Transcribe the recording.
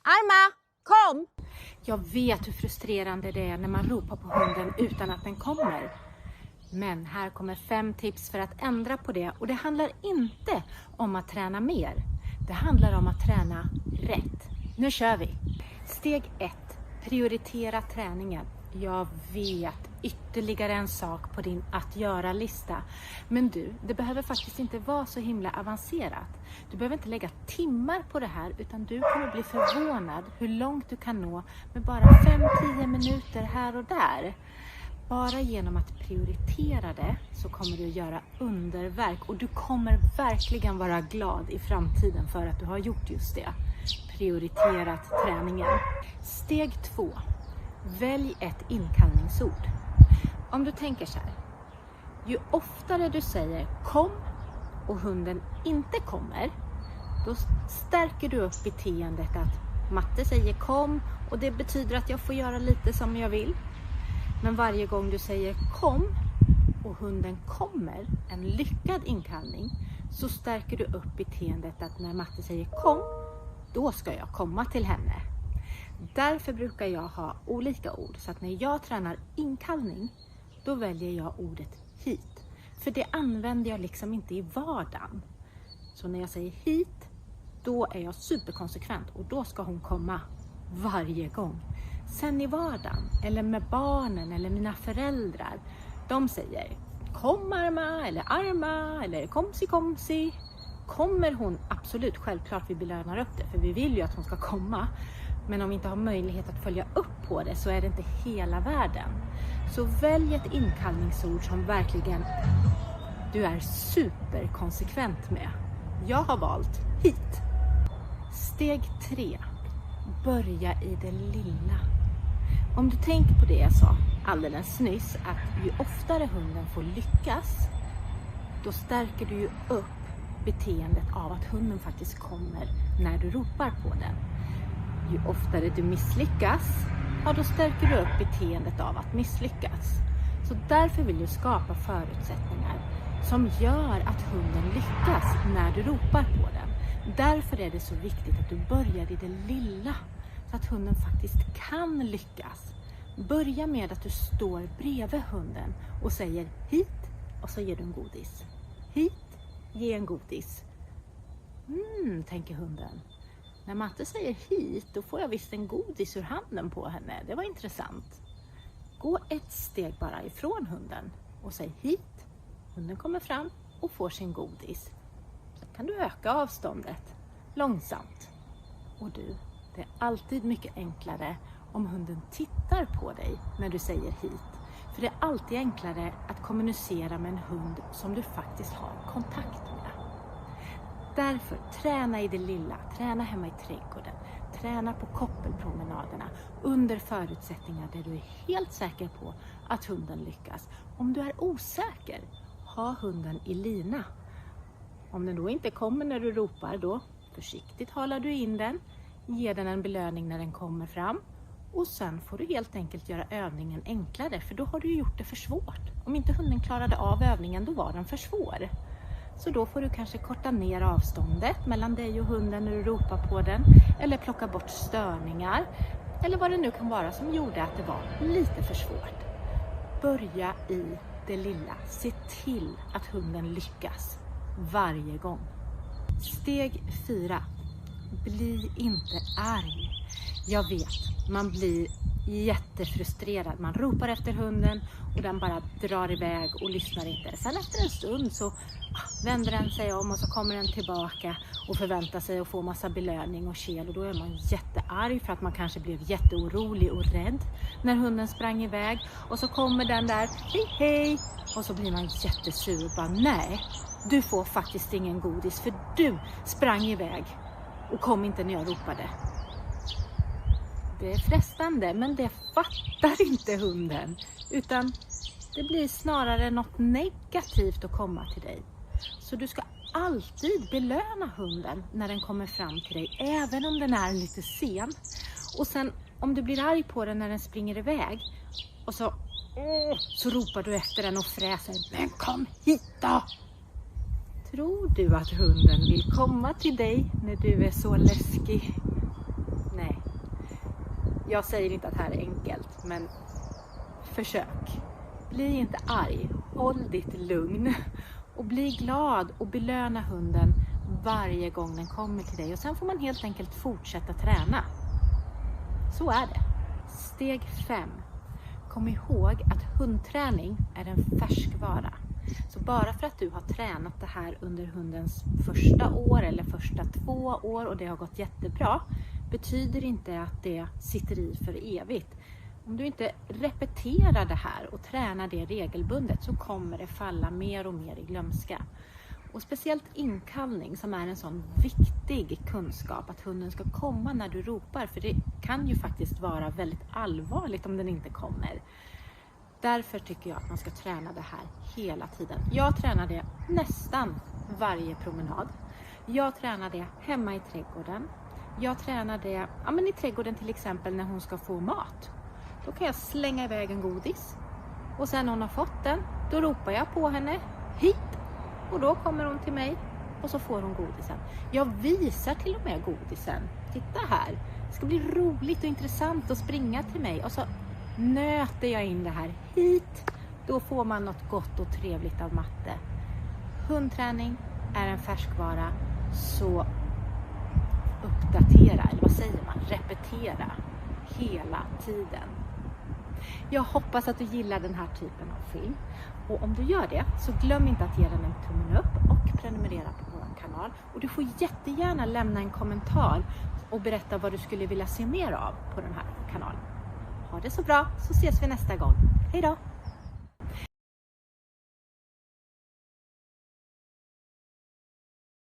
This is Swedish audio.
Arma, kom! Jag vet hur frustrerande det är när man ropar på hunden utan att den kommer. Men här kommer 5 tips för att ändra på det. Och det handlar inte om att träna mer. Det handlar om att träna rätt. Nu kör vi! Steg 1. Prioritera träningen. Jag vet, ytterligare en sak på din att göra-lista. Men du, det behöver faktiskt inte vara så himla avancerat. Du behöver inte lägga timmar på det här, utan du kommer bli förvånad hur långt du kan nå med bara 5-10 minuter här och där. Bara genom att prioritera det så kommer du göra underverk, och du kommer verkligen vara glad i framtiden för att du har gjort just det. Prioiterat träningen. Steg 2. Välj ett inkallningsord. Om du tänker så här. Ju oftare du säger kom och hunden inte kommer, då stärker du upp beteendet att matte säger kom och det betyder att jag får göra lite som jag vill. Men varje gång du säger kom och hunden kommer, en lyckad inkallning, så stärker du upp beteendet att när matte säger kom, då ska jag komma till henne. Därför brukar jag ha olika ord, så att när jag tränar inkallning, då väljer jag ordet hit. För det använder jag liksom inte i vardagen. Så när jag säger hit, då är jag superkonsekvent och då ska hon komma varje gång. Sen i vardagen, eller med barnen eller mina föräldrar, de säger kom Arma eller komsi. Kommer hon? Absolut, självklart vi belönar upp det, för vi vill ju att hon ska komma. Men om vi inte har möjlighet att följa upp på det så är det inte hela världen. Så välj ett inkallningsord som verkligen du är superkonsekvent med. Jag har valt hit. Steg 3. Börja i det lilla. Om du tänker på det jag sa alldeles nyss, att ju oftare hunden får lyckas, då stärker du ju upp beteendet av att hunden faktiskt kommer när du ropar på den. Ju oftare du misslyckas, ja, då stärker du upp beteendet av att misslyckas. Så därför vill du skapa förutsättningar som gör att hunden lyckas när du ropar på den. Därför är det så viktigt att du börjar i det lilla, så att hunden faktiskt kan lyckas. Börja med att du står bredvid hunden och säger hit, och så ger du en godis. Hit, ge en godis. Tänker hunden. När matte säger hit, då får jag visst en godis ur handen på henne. Det var intressant. Gå ett steg bara ifrån hunden och säg hit. Hunden kommer fram och får sin godis. Sen kan du öka avståndet långsamt. Och du, det är alltid mycket enklare om hunden tittar på dig när du säger hit. För det är alltid enklare att kommunicera med en hund som du faktiskt har kontakt med. Därför, träna i det lilla, träna hemma i trädgården, träna på koppelpromenaderna under förutsättningar där du är helt säker på att hunden lyckas. Om du är osäker, ha hunden i lina. Om den då inte kommer när du ropar, då försiktigt halar du in den, ger den en belöning när den kommer fram, och sen får du helt enkelt göra övningen enklare, för då har du gjort det för svårt. Om inte hunden klarade av övningen, då var den för svår. Så då får du kanske korta ner avståndet mellan dig och hunden när du ropar på den. Eller plocka bort störningar. Eller vad det nu kan vara som gjorde att det var lite för svårt. Börja i det lilla. Se till att hunden lyckas varje gång. Steg 4. Bli inte arg. Jag vet, man blir jättefrustrerad. Man ropar efter hunden och den bara drar iväg och lyssnar inte. Sen efter en stund så vänder den sig om och så kommer den tillbaka och förväntar sig att få massa belöning och kel. Och då är man jättearg för att man kanske blev jätteorolig och rädd när hunden sprang iväg. Och så kommer den där, hej. Och så blir man jättesur och bara, nej, du får faktiskt ingen godis för du sprang iväg och kom inte när jag ropade. Det är frestande, men det fattar inte hunden. Utan det blir snarare något negativt att komma till dig. Så du ska alltid belöna hunden när den kommer fram till dig, även om den är lite sen. Och sen om du blir arg på den när den springer iväg och så ropar du efter den och fräser, men kom hit då! Tror du att hunden vill komma till dig när du är så läskig? Nej. Jag säger inte att det här är enkelt, men försök. Bli inte arg, håll ditt lugn och bli glad och belöna hunden varje gång den kommer till dig. Och sen får man helt enkelt fortsätta träna. Så är det. Steg 5. Kom ihåg att hundträning är en färskvara. Så bara för att du har tränat det här under hundens första år eller första 2 år och det har gått jättebra, betyder inte att det sitter i för evigt. Om du inte repeterar det här och tränar det regelbundet så kommer det falla mer och mer i glömska. Och speciellt inkallning som är en sån viktig kunskap, att hunden ska komma när du ropar, för det kan ju faktiskt vara väldigt allvarligt om den inte kommer. Därför tycker jag att man ska träna det här hela tiden. Jag tränar det nästan varje promenad. Jag tränar det hemma i trädgården. Jag tränar det i trädgården till exempel när hon ska få mat. Då kan jag slänga iväg en godis. Och sen när hon har fått den, då ropar jag på henne. Hit! Och då kommer hon till mig och så får hon godisen. Jag visar till och med godisen. Titta här. Det ska bli roligt och intressant att springa till mig. Och så nöter jag in det här. Hit! Då får man något gott och trevligt av matte. Hundträning är en färskvara. Så uppdatera, eller vad säger man? Repetera hela tiden. Jag hoppas att du gillar den här typen av film. Och om du gör det så glöm inte att ge den en tummen upp och prenumerera på vår kanal. Och du får jättegärna lämna en kommentar och berätta vad du skulle vilja se mer av på den här kanalen. Ha det så bra, så ses vi nästa gång. Hej då!